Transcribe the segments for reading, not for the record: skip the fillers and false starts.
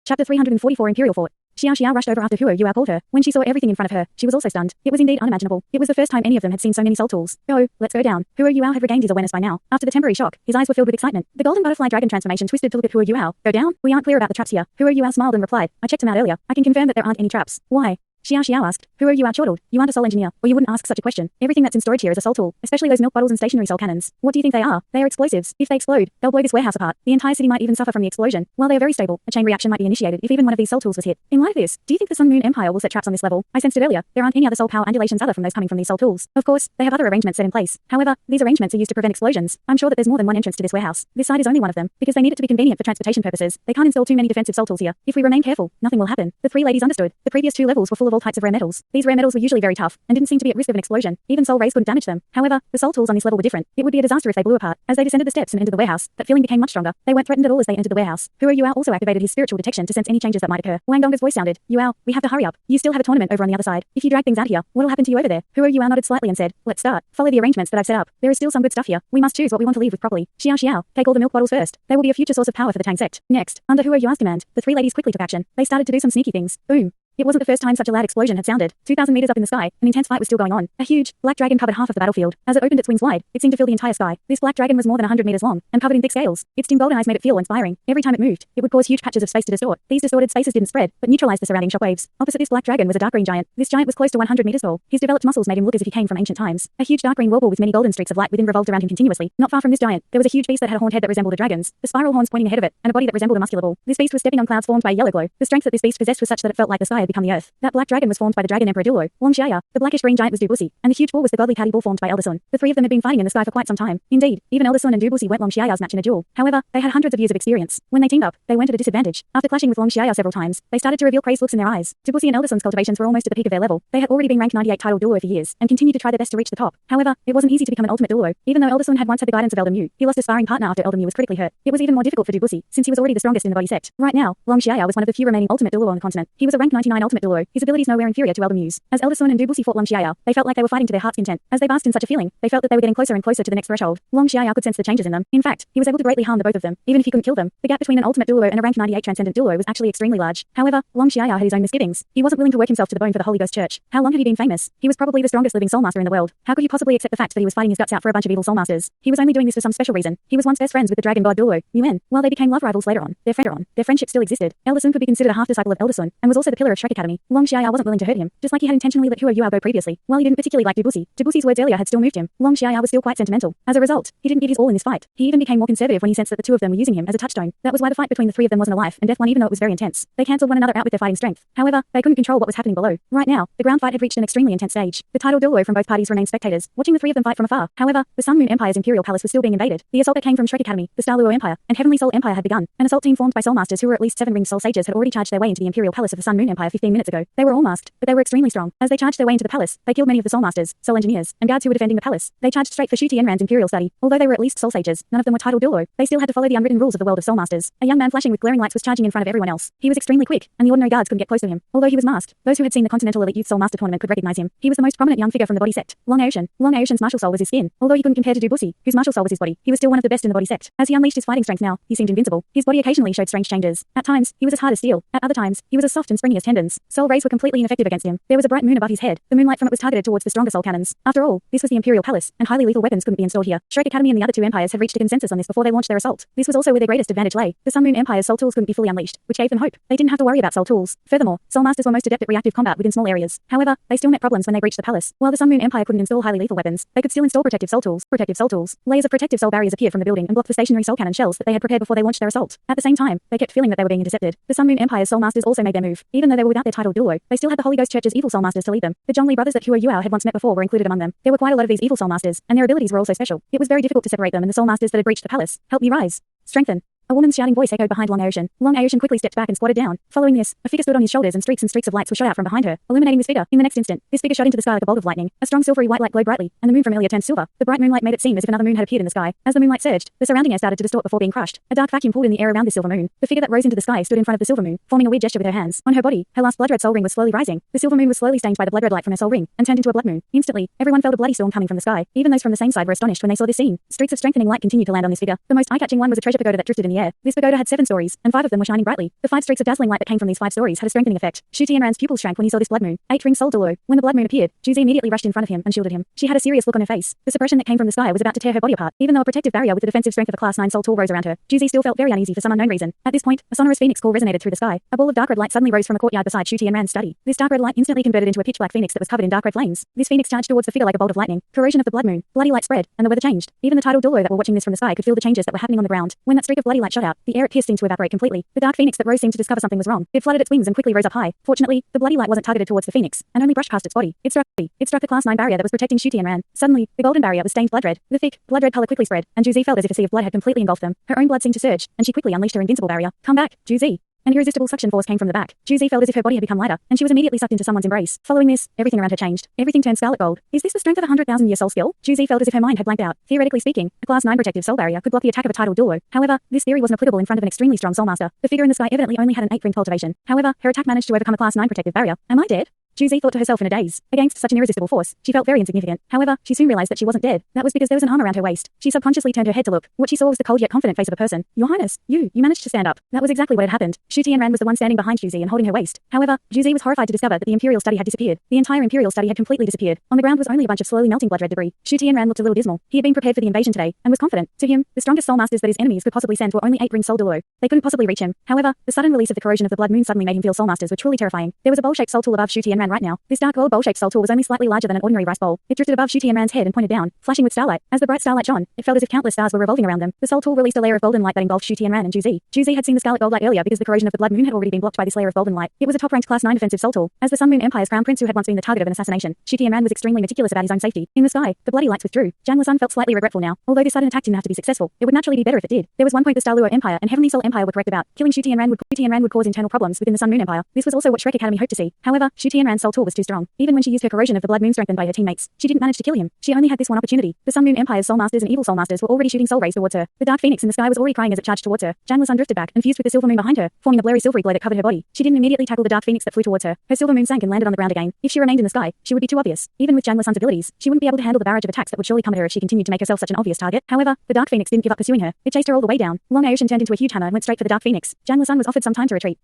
Chapter 344 Imperial Fort. Xiao rushed over after Huo Yuao called her. When she saw everything in front of her, she was also stunned. It was indeed unimaginable. It was the first time any of them had seen so many soul tools. Oh, let's go down. Huo Yuao had regained his awareness by now. After the temporary shock, his eyes were filled with excitement. The golden butterfly dragon transformation twisted to look at Huo Yuao. Go down? We aren't clear about the traps here. Huo Yuao smiled and replied, I checked them out earlier. I can confirm that there aren't any traps. Why? Xiao asked. Huo Yuao chortled. You aren't a soul engineer, or you wouldn't ask such a question. Everything that's in storage here is a soul tool, especially those milk bottles and stationary soul cannons. What do you think they are? They are explosives. If they explode, they'll blow this warehouse apart. The entire city might even suffer from the explosion. While they are very stable, a chain reaction might be initiated if even one of these soul tools was hit. In light of this, do you think the Sun Moon Empire will set traps on this level? I sensed it earlier. There aren't any other soul power undulations other from those coming from these soul tools. Of course, they have other arrangements set in place. However, these arrangements are used to prevent explosions. I'm sure that there's more than one entrance to this warehouse. This side is only one of them, because they need it to be convenient for transportation purposes. They can't install too many defensive soul tools here. If we remain careful, nothing will happen. The three ladies understood. The previous two levels were full of all types of rare metals. These rare metals were usually very tough, and didn't seem to be at risk of an explosion. Even soul rays couldn't damage them. However, the soul tools on this level were different. It would be a disaster if they blew apart. As they descended the steps and entered the warehouse, that feeling became much stronger. They weren't threatened at all as they entered the warehouse. Huo Yuao also activated his spiritual detection to sense any changes that might occur. Wang Dong's voice sounded. Yuao, we have to hurry up. You still have a tournament over on the other side. If you drag things out here, what'll happen to you over there? Huo Yuao nodded slightly and said, let's start. Follow the arrangements that I've set up. There is still some good stuff here. We must choose what we want to leave with properly. Xiao, take all the milk bottles first. They will be a future source of power for the Tang Sect. Next, under Huo Yuao's command, the three ladies quickly took action. They started to do some sneaky things. Boom. It wasn't the first time such a loud explosion had sounded. 2,000 meters up in the sky, an intense fight was still going on. A huge, black dragon covered half of the battlefield. As it opened its wings wide, it seemed to fill the entire sky. This black dragon was more than 100 meters long, and covered in thick scales. Its dim golden eyes made it feel inspiring. Every time it moved, it would cause huge patches of space to distort. These distorted spaces didn't spread, but neutralized the surrounding shockwaves. Opposite this black dragon was a dark green giant. This giant was close to 100 meters tall. His developed muscles made him look as if he came from ancient times. A huge dark green whirlpool with many golden streaks of light within revolved around him continuously. Not far from this giant, there was a huge beast that had a horned head that resembled a dragon's, the spiral horns pointing ahead of it, and a body that resembled a muscular bull. This beast was stepping on clouds formed by a yellow glow. The strength that this beast possessed was such that it felt like the sky had become the earth. That black dragon was formed by the dragon Emperor Douluo. Long Xiaya, the blackish-green giant was Dubusi, and the huge bull was the godly patty bull formed by Elder Sun. The three of them had been fighting in the sky for quite some time. Indeed, even Elder Sun and Dubusi weren't Long Xiao's match in a duel. However, they had hundreds of years of experience. When they teamed up, they weren't at a disadvantage. After clashing with Long Xiao several times, they started to reveal crazed looks in their eyes. Dubusi and Elder Sun's cultivations were almost at the peak of their level. They had already been ranked 98 title Douluo for years, and continued to try their best to reach the top. However, it wasn't easy to become an ultimate Douluo. Even though Elder Sun had once had the guidance of Elder Mu, he lost a sparring partner after Elder Mu was critically hurt. It was even more difficult for Dubusi, since he was already the strongest in the body sect. Right now, Long Xiao was one of the few remaining ultimate Douluo on the continent. He was a rank 99 ultimate Douluo, his abilities nowhere inferior to Elder Mu's. As Elder Sun and Dubusi fought Long Xiao, they felt like they were fighting to their heart's content. As they basked in such a feeling, they felt that they were getting closer and closer to the next threshold. Long Xiao could sense the changes in them. In fact, he was able to greatly harm the both of them, even if he couldn't kill them. The gap between an ultimate Douluo and a rank 98 transcendent Douluo was actually extremely large. However, Long Xiao had his own misgivings. He wasn't willing to work himself to the bone for the Holy Ghost Church. How long had he been famous? He was probably the strongest living soul master in the world. How could he possibly accept the fact that he was fighting his guts out for a bunch of evil soul masters? He was only doing this for some special reason. He was once best friends with the dragon god Douluo, Yuan. While they became love rivals later on, their friendship still existed. Elder Sun could be considered a half disciple of Elder Sun, and was also the pillar of Shrek Academy. Long Xiao wasn't willing to hurt him, just like he had intentionally let Huo Yuao go previously. While he didn't particularly like Dubusi's words earlier had still moved him. Long Xiao was still quite sentimental. As a result, he didn't give his all in this fight. He even became more conservative when he sensed that the two of them were using him as a touchstone. That was why the fight between the three of them wasn't a life and death one, even though it was very intense. They cancelled one another out with their fighting strength. However, they couldn't control what was happening below. Right now, the ground fight had reached an extremely intense stage. The title Douluo from both parties remained spectators, watching the three of them fight from afar. However, the Sun Moon Empire's Imperial Palace was still being invaded. The assault that came from Shrek Academy, the Dalu Empire, and Heavenly Soul Empire had begun. An assault team formed by soul masters who were at least 7 ringed soul sages had already charged their way into the Imperial Palace of the Sun Moon Empire 15 minutes ago. They were all masked, but they were extremely strong. As they charged their way into the palace, they killed many of the soul masters, soul engineers, and guards who were defending the palace. They charged straight for Shu Tianran's Imperial study. Although they were at least soul sages, none of them were title Douluo. They still had to follow the unwritten rules of the world of soul masters. A young man flashing with glaring lights was charging in front of everyone else. He was extremely quick, and the ordinary guards couldn't get close to him. Although he was masked, those who had seen the Continental Elite Youth Soul Master Tournament could recognize him. He was the most prominent young figure from the body sect. Long Aocean. Long Aocean's martial soul was his skin. Although he couldn't compare to Dubusi, whose martial soul was his body, he was still one of the best in the body sect. As he unleashed his fighting strength now, he seemed invincible. His body occasionally showed strange changes. At times, he was as hard as steel. At other times, he was as soft and springy as tendons. Soul rays were completely ineffective against him. There was a bright moon above his head. The moonlight from it was targeted towards the stronger soul cannons. After all, this was the Imperial Palace, and highly lethal weapons couldn't be installed here. Shrek Academy and the other two empires had reached a consensus on this before they launched their assault. This was also where their greatest advantage lay. The Sun Moon Empire's soul tools couldn't be fully unleashed, which gave them hope. They didn't have to worry about soul tools. Furthermore, soul masters were most adept at reactive combat within small areas. However, they still met problems when they breached the palace. While the Sun Moon Empire couldn't install highly lethal weapons, they could still install protective soul tools. Layers of protective soul barriers appeared from the building and blocked the stationary soul cannon shells that they had prepared before they launched their assault. At the same time, they kept feeling that they were being intercepted. The Sun Moon Empire's soul masters also made their move. Even though they were without their title Douluo, they still had the Holy Ghost Church's evil soul masters to lead them. The Zhongli brothers that Huo Yuao had once met before were included among them. There were quite a lot of these evil soul masters, and their abilities were also special. It was very difficult to separate them and the soul masters that had breached the palace. Help me rise. Strengthen. A woman's shouting voice echoed behind Long Aocean. Long Aocean quickly stepped back and squatted down. Following this, a figure stood on his shoulders and streaks of lights were shot out from behind her, illuminating this figure. In the next instant, this figure shot into the sky like a bolt of lightning. A strong silvery white light glowed brightly, and the moon from earlier turned silver. The bright moonlight made it seem as if another moon had appeared in the sky. As the moonlight surged, the surrounding air started to distort before being crushed. A dark vacuum pulled in the air around the silver moon. The figure that rose into the sky stood in front of the silver moon, forming a weird gesture with her hands. On her body, her last blood red soul ring was slowly rising. The silver moon was slowly stained by the blood red light from her soul ring, and turned into a blood moon. Instantly, everyone felt a bloody storm coming from the sky. Even those from the same side were astonished when they saw this scene. Streaks of strengthening light continued to land on this figure. The most eye-catching one was a treasure pagoda that drifted in the the air. This pagoda had 7 stories, and 5 of them were shining brightly. The 5 streaks of dazzling light that came from these 5 stories had a strengthening effect. Shu Tianran's pupils shrank when he saw this blood moon. 8 rings soul Douluo. When the blood moon appeared, Juzi immediately rushed in front of him and shielded him. She had a serious look on her face. The suppression that came from the sky was about to tear her body apart. Even though a protective barrier with the defensive strength of a class 9 soul tool rose around her, Juzi still felt very uneasy for some unknown reason. At this point, a sonorous phoenix call resonated through the sky. A ball of dark red light suddenly rose from a courtyard beside Shu Tianran's study. This dark red light instantly converted into a pitch black phoenix that was covered in dark red flames. This phoenix charged towards the figure like a bolt of lightning. Corrosion of the blood moon. Bloody light spread, and the weather changed. Even the tidal Douluo that were watching this from the sky could feel the changes that were happening on the ground. When that streak of bloody light shot out, the air it pierced seemed to evaporate completely. The dark phoenix that rose seemed to discover something was wrong. It fluttered its wings and quickly rose up high. Fortunately, the bloody light wasn't targeted towards the phoenix, and only brushed past its body. It struck the class 9 barrier that was protecting Shu Tianran. Suddenly, the golden barrier was stained blood red. The thick, blood red color quickly spread, and Juzi felt as if a sea of blood had completely engulfed them. Her own blood seemed to surge, and she quickly unleashed her invincible barrier. Come back, Juzi. An irresistible suction force came from the back. Juzi felt as if her body had become lighter, and she was immediately sucked into someone's embrace. Following this, everything around her changed. Everything turned scarlet gold. Is this the strength of a 100,000-year soul skill? Juzi felt as if her mind had blanked out. Theoretically speaking, a class 9 protective soul barrier could block the attack of a tidal Douluo. However, this theory wasn't applicable in front of an extremely strong soul master. The figure in the sky evidently only had an 8-ring cultivation. However, her attack managed to overcome a class 9 protective barrier. Am I dead? Juzi thought to herself in a daze. Against such an irresistible force, she felt very insignificant. However, she soon realized that she wasn't dead. That was because there was an arm around her waist. She subconsciously turned her head to look. What she saw was the cold yet confident face of a person. Your Highness, you managed to stand up. That was exactly what had happened. Shu Tianran was the one standing behind Juzi and holding her waist. However, Juzi was horrified to discover that the Imperial study had disappeared. The entire Imperial study had completely disappeared. On the ground was only a bunch of slowly melting blood red debris. Shu Tianran looked a little dismal. He had been prepared for the invasion today, and was confident. To him, the strongest soul masters that his enemies could possibly send were only 8-ring soul Douluo. They couldn't possibly reach him. However, the sudden release of the corrosion of the blood moon suddenly made him feel soul masters were truly terrifying. There was a bowl-shaped soul tool above Shu Tianran right now. This dark gold bowl-shaped soul tool was only slightly larger than an ordinary rice bowl. It drifted above Shu Tianran's head and pointed down, flashing with starlight. As the bright starlight shone, it felt as if countless stars were revolving around them. The soul tool released a layer of golden light that engulfed Shu Tianran and Juzi. Juzi had seen the scarlet gold light earlier because the corrosion of the blood moon had already been blocked by this layer of golden light. It was a top-ranked class 9 defensive soul tool. As the Sun Moon Empire's crown prince who had once been the target of an assassination, Shu Tianran was extremely meticulous about his own safety. In the sky, the bloody lights withdrew. Sun felt slightly regretful now. Although this sudden attack didn't have to be successful, it would naturally be better if it did. There was one point the Dalu Empire and Heavenly Soul Empire were correct about. Killing Shu Tianran would cause internal problems within the Sun Moon Empire. This was also what Shrek Academy hoped to see. However, Shu Tianran's soul tool was too strong. Even when she used her corrosion of the blood moon strengthened by her teammates, she didn't manage to kill him. She only had this one opportunity. The Sun Moon Empire's soul masters and evil soul masters were already shooting soul rays towards her. The dark phoenix in the sky was already crying as it charged towards her. Sun drifted back and fused with the silver moon behind her, forming a blurry silvery glow that covered her body. She didn't immediately tackle the dark phoenix that flew towards her. Her silver moon sank and landed on the ground again. If she remained in the sky, she would be too obvious. Even with Sun's abilities, she wouldn't be able to handle the barrage of attacks that would surely come at her if she continued to make herself such an obvious target. However, the dark phoenix didn't give up pursuing her. It chased her all the way down. Long Ocean turned into a huge hammer and went straight for the dark phoenix. Sun was offered some time to retreat.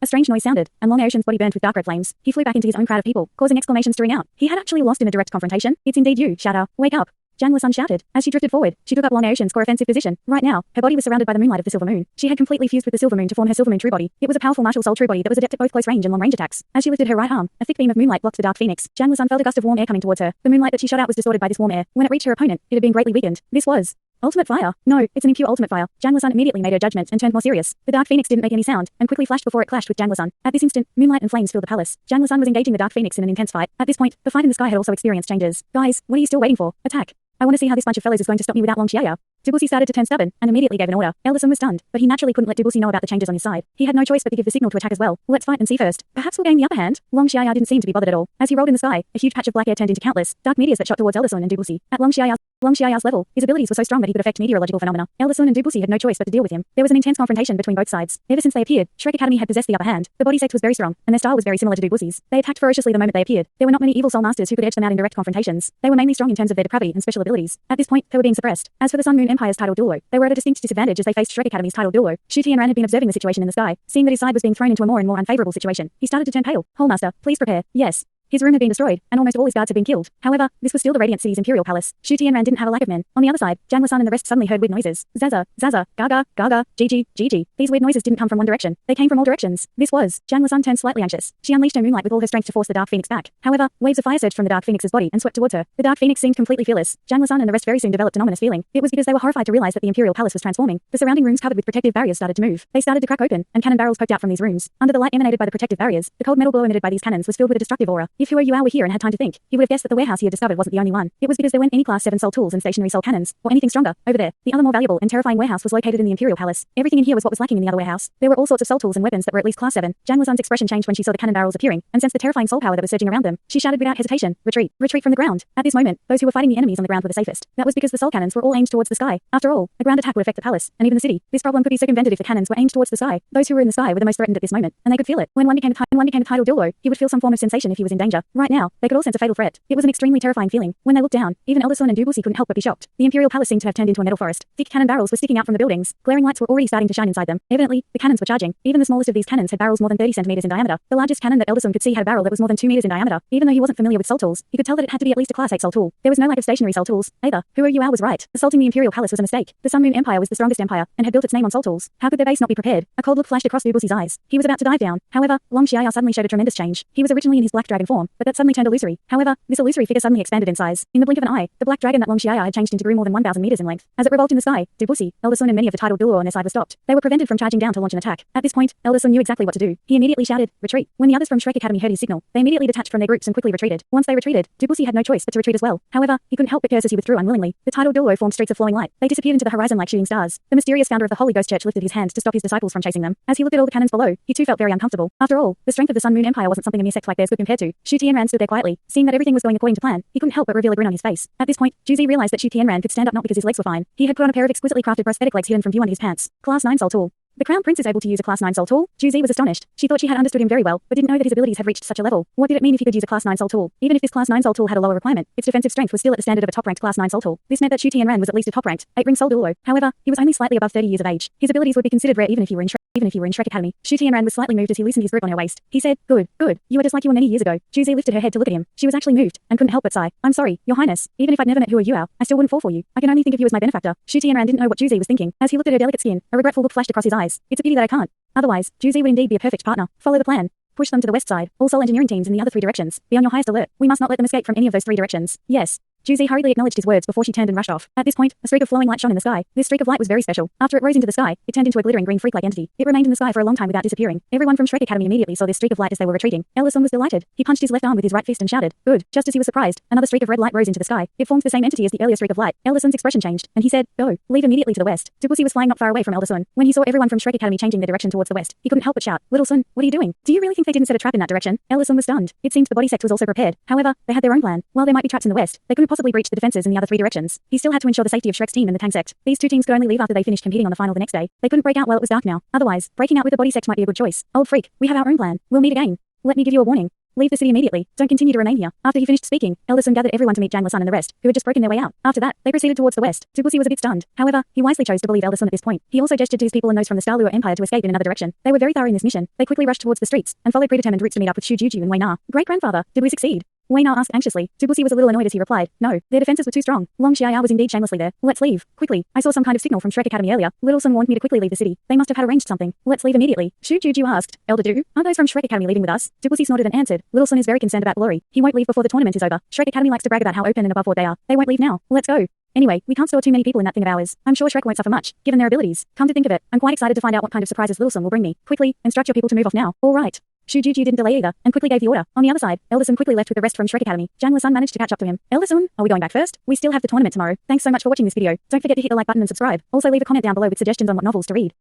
A strange noise sounded, and Long Ocean's body burned with dark red flames. He flew back into his own crowd of people, causing exclamations to ring out. He had actually lost in a direct confrontation. It's indeed you, Shadow. Wake up. Sun shouted. As she drifted forward, she took up Long Ocean's core offensive position. Right now, her body was surrounded by the moonlight of the silver moon. She had completely fused with the silver moon to form her silver moon true body. It was a powerful martial soul true body that was adept at both close range and long range attacks. As she lifted her right arm, a thick beam of moonlight blocked the dark phoenix. Sun felt a gust of warm air coming towards her. The moonlight that she shot out was distorted by this warm air. When it reached her opponent, it had been greatly weakened. This was ultimate fire. No, it's an impure ultimate fire. Sun immediately made her judgment and turned more serious. The dark phoenix didn't make any sound and quickly flashed before it clashed with Sun. At this instant, moonlight and flames filled the palace. Sun was engaging the dark phoenix in an intense fight. At this point, the fight in the sky had also experienced changes. Guys, what are you still waiting for? Attack. I want to see how this bunch of fellows is going to stop me without Long Xiaya. Dubusi started to turn stubborn and immediately gave an order. Elderson was stunned, but he naturally couldn't let Dubusi know about the changes on his side. He had no choice but to give the signal to attack as well. Let's fight and see first. Perhaps we'll gain the upper hand. Long Xiaya didn't seem to be bothered at all. As he rolled in the sky, a huge patch of black air turned into countless dark meteors that shot towards Elderson and Dubusi. At Long Xiaoya's level, his abilities were so strong that he could affect meteorological phenomena. Elderson and Dubusi had no choice but to deal with him. There was an intense confrontation between both sides. Ever since they appeared, Shrek Academy had possessed the upper hand. The body sect was very strong, and their style was very similar to Dubusi's. They attacked ferociously the moment they appeared. There were not many evil soul masters who could edge them out in direct confrontations. They were mainly strong in terms of their depravity and special abilities. At this point, they were being suppressed. As for the Sun Moon Empire's title Douluo, they were at a distinct disadvantage as they faced Shrek Academy's title Douluo. Shu Tianran had been observing the situation in the sky. Seeing that his side was being thrown into a more and more unfavorable situation, he started to turn pale. Whole master, please prepare. Yes. His room had been destroyed, and almost all his guards had been killed. However, this was still the Radiant City's Imperial Palace. Shu Tianran didn't have a lack of men. On the other side, Sun and the rest suddenly heard weird noises. Zaza, Zaza, Gaga, Gaga, Gigi, Gigi. These weird noises didn't come from one direction. They came from all directions. This was. Sun turned slightly anxious. She unleashed her moonlight with all her strength to force the Dark Phoenix back. However, waves of fire surged from the Dark Phoenix's body and swept towards her. The Dark Phoenix seemed completely fearless. Sun and the rest very soon developed an ominous feeling. It was because they were horrified to realize that the Imperial Palace was transforming. The surrounding rooms covered with protective barriers started to move. They started to crack open, and cannon barrels poked out from these rooms. Under the light emanated by the protective barriers, the cold metal glow emitted by these cannons was filled with a destructive aura. If Huo Yuao were here and had time to think, he would have guessed that the warehouse he had discovered wasn't the only one. It was because there weren't any class 7 soul tools and stationary soul cannons, or anything stronger, over there. The other more valuable and terrifying warehouse was located in the Imperial Palace. Everything in here was what was lacking in the other warehouse. There were all sorts of soul tools and weapons that were at least class 7. Sun's expression changed when she saw the cannon barrels appearing, and sensed the terrifying soul power that was surging around them. She shouted without hesitation, retreat, retreat from the ground. At this moment, those who were fighting the enemies on the ground were the safest. That was because the soul cannons were all aimed towards the sky. After all, a ground attack would affect the palace, and even the city. This problem could be circumvented if the cannons were aimed towards the sky. Those who were in the sky were the most threatened at this moment, and they could feel it. When one became a title Douluo, he would feel some form of sensation if he was in danger. danger. Right now, they could all sense a fatal threat. It was an extremely terrifying feeling. When they looked down, even Elder Sun and Douluo couldn't help but be shocked. The Imperial Palace seemed to have turned into a metal forest. Thick cannon barrels were sticking out from the buildings. Glaring lights were already starting to shine inside them. Evidently, the cannons were charging. Even the smallest of these cannons had barrels more than 30 centimeters in diameter. The largest cannon that Elder Sun could see had a barrel that was more than 2 meters in diameter. Even though he wasn't familiar with soul tools, he could tell that it had to be at least a class 8 soul tool. There was no lack of stationary soul tools, either. Huo was right. Assaulting the Imperial Palace was a mistake. The Sun Moon Empire was the strongest empire, and had built its name on soul tools. How could their base not be prepared? A cold look flashed across Douluo's eyes. He was about to dive down. However, Long Xiaya suddenly showed a tremendous change. He was originally in his black dragon form, but that suddenly turned illusory. However, this illusory figure suddenly expanded in size. In the blink of an eye, the black dragon that Long Xiaya had changed into grew more than 1,000 meters in length. As it revolved in the sky, Douluo, Elder Sun and many of the titled Douluo on their side were stopped. They were prevented from charging down to launch an attack. At this point, Elder Sun knew exactly what to do. He immediately shouted, "Retreat!" When the others from Shrek Academy heard his signal, they immediately detached from their groups and quickly retreated. Once they retreated, Douluo had no choice but to retreat as well. However, he couldn't help but curse as he withdrew unwillingly. The titled Douluo formed streaks of flowing light. They disappeared into the horizon like shooting stars. The mysterious founder of the Holy Ghost Church lifted his hand to stop his disciples from chasing them. As he looked at all the cannons below, he too felt very uncomfortable. After all, the strength of the Sun Moon Empire wasn't something a mere sect like theirs could compare to. Shu Tianran stood there quietly, seeing that everything was going according to plan. He couldn't help but reveal a grin on his face. At this point, Juzi realized that Shu Tianran could stand up not because his legs were fine. He had put on a pair of exquisitely crafted prosthetic legs hidden from view under his pants. Class 9 soul tool. The Crown Prince is able to use a Class 9 soul tool? Juzi was astonished. She thought she had understood him very well, but didn't know that his abilities had reached such a level. What did it mean if he could use a Class 9 soul tool? Even if this Class 9 soul tool had a lower requirement, its defensive strength was still at the standard of a top-ranked Class 9 soul tool. This meant that Shu Tianran was at least a top-ranked 8-ring soul Douluo. However, he was only slightly above 30 years of age. His abilities would be considered rare even if he were in Shrek Academy. Shu Tianran was slightly moved as he loosened his grip on her waist. He said, "Good. You are just like you were many years ago." Juzi lifted her head to look at him. She was actually moved, and couldn't help but sigh. "I'm sorry, Your Highness. Even if I'd never met Huo, I still wouldn't fall for you. I can only think of you as my benefactor." Shu Tianran didn't know what Juzi was thinking. As he looked at her delicate skin, a regretful look flashed across his eyes. "It's a pity that I can't. Otherwise, Juzi would indeed be a perfect partner. Follow the plan. Push them to the west side. All soul engineering teams in the other 3 directions. Be on your highest alert. We must not let them escape from any of those 3 directions." "Yes." Juzi hurriedly acknowledged his words before she turned and rushed off. At this point, a streak of flowing light shone in the sky. This streak of light was very special. After it rose into the sky, it turned into a glittering green freak-like entity. It remained in the sky for a long time without disappearing. Everyone from Shrek Academy immediately saw this streak of light as they were retreating. Elder Sun was delighted. He punched his left arm with his right fist and shouted, "Good." Just as he was surprised, another streak of red light rose into the sky. It formed the same entity as the earlier streak of light. Elder Sun's expression changed, and he said, "Go. Leave immediately to the west." Douluo was flying not far away from Elder Sun. When he saw everyone from Shrek Academy changing their direction towards the west, he couldn't help but shout, "Little Sun, what are you doing? Do you really think they didn't set a trap in that direction?" Elder Sun was stunned. It seemed the body sect was also prepared. However, they had their own plan. While there might be traps in the west, they couldn't possibly breach the defenses in the other 3 directions. He still had to ensure the safety of Shrek's team and the Tang Sect. These 2 teams could only leave after they finished competing on the final the next day. They couldn't break out while it was dark now. Otherwise, breaking out with the body sect might be a good choice. "Old freak, we have our own plan. We'll meet again. Let me give you a warning. Leave the city immediately. Don't continue to remain here." After he finished speaking, Elder Sun gathered everyone to meet Sun and the rest, who had just broken their way out. After that, they proceeded towards the west. Douluo was a bit stunned. However, he wisely chose to believe Elder Sun at this point. He also gestured to his people and those from the Dalu Empire to escape in another direction. They were very thorough in this mission. They quickly rushed towards the streets and followed predetermined routes to meet up with Shu Juju and Wei Na. "Great-grandfather, did we succeed?" Wei Na asked anxiously. Douluo was a little annoyed as he replied, "No, their defenses were too strong. Long Xiaya was indeed shamelessly there. Let's leave. Quickly. I saw some kind of signal from Shrek Academy earlier. Little Sun warned me to quickly leave the city. They must have had arranged something. Let's leave immediately." Shu Juju asked, "Elder Du, aren't those from Shrek Academy leaving with us?" Douluo snorted and answered, "Little Sun is very concerned about glory. He won't leave before the tournament is over. Shrek Academy likes to brag about how open and above board they are. They won't leave now. Let's go. Anyway, we can't store too many people in that thing of ours. I'm sure Shrek won't suffer much, given their abilities. Come to think of it, I'm quite excited to find out what kind of surprises Little Sun will bring me. Quickly, instruct your people to move off now." "All right." Shu Juju didn't delay either, and quickly gave the order. On the other side, Elder Sun quickly left with the rest from Shrek Academy. Sun managed to catch up to him. "Elder Sun, are we going back first? We still have the tournament tomorrow. Thanks so much for watching this video. Don't forget to hit the like button and subscribe. Also leave a comment down below with suggestions on what novels to read.